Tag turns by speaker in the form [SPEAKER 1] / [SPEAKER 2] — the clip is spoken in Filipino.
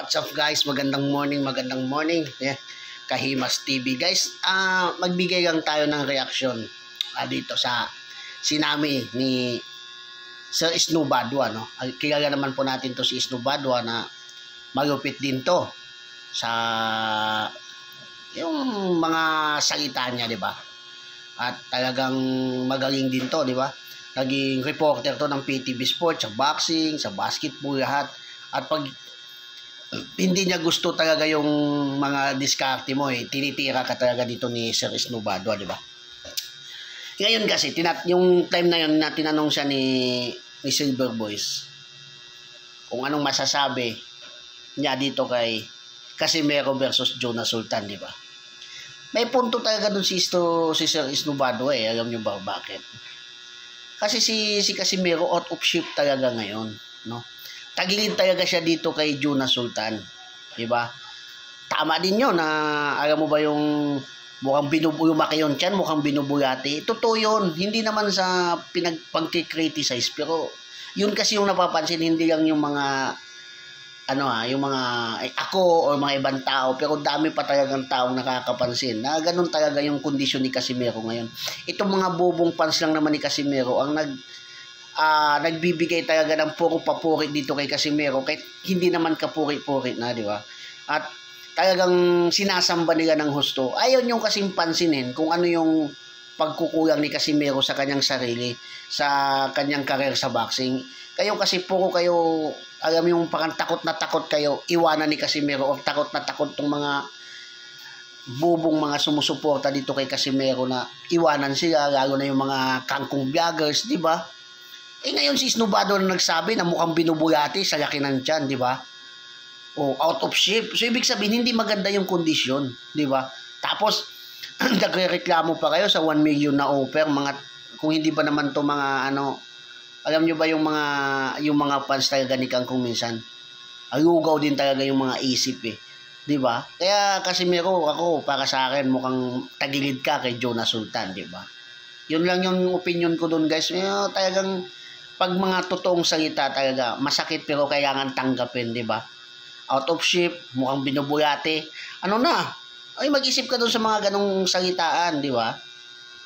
[SPEAKER 1] What's up guys? Magandang morning. Yeah. Kahimas TV guys. Magbigay lang tayo ng reaksyon dito sa sinami ni Sir Snow Badwa, no? Kilala naman po natin to si Snow Badwa na malupit din to sa yung mga salita niya, di ba? At talagang magaling din to, di ba? Naging reporter to ng PTV Sports, sa boxing, sa basketball, lahat. At pag hindi niya gusto talaga yung mga diskarte mo, tinitira ka talaga dito ni Sir Snow Badwa, di ba? Ngayon kasi, yung time na yun na tinanong siya ni Silver Boys kung anong masasabi niya dito kay Casimero versus Jonas Sultan, di ba? May punto talaga dun si Sir Snow Badwa, alam niyo ba bakit? Kasi si Casimero out of shape talaga ngayon, no? Tagilid talaga siya dito kay Jonas Sultan, di ba? Tama din yun na alam mo ba yung mukhang lumaki yun tiyan, mukhang binubulati. Totoo yun, hindi naman sa pagkikriticize, pero yun kasi yung napapansin, hindi lang yung mga yung mga ako o mga ibang tao, pero dami pa talagang taong nakakapansin na ganun talaga yung kondisyon ni Casimero ngayon. Itong mga bobong fans lang naman ni Casimero ang nagbibigay talaga ng puro papuri dito kay Casimero kahit hindi naman kapuri-puri na, di ba? At talagang sinasamba nila ng husto. Ayaw nyo kasing pansinin kung ano yung pagkukulang ni Casimero sa kanyang sarili, sa kanyang career sa boxing. Kayo kasi puro kayo, alam yung parang takot na takot kayo iwanan ni Casimero o takot na takot tong mga bubong mga sumusuporta dito kay Casimero na iwanan sila, lalo na yung mga kangkong vloggers, di ba? Ngayon si Snow Badwa na nagsabi na mukhang binubulati sa laki ng tiyan, di ba? O out of shape. So ibig sabihin hindi maganda yung kondisyon, di ba? Tapos nagrereklamo pa kayo sa 1 million na offer, kung hindi ba naman to mga alam nyo ba yung mga fans talaga ni Kangkong minsan? Alugaw din talaga yung mga isip di ba? Kaya Casimero, ako para sa akin mukhang tagilid ka kay Jonas Sultan, di ba? Yun lang yung opinion ko doon, guys. Talagang pag mga totoong salita talaga, masakit pero kailangan tanggapin, di ba? Out of shape, mukhang binubulati. Ay mag-isip ka doon sa mga ganong salitaan, di ba?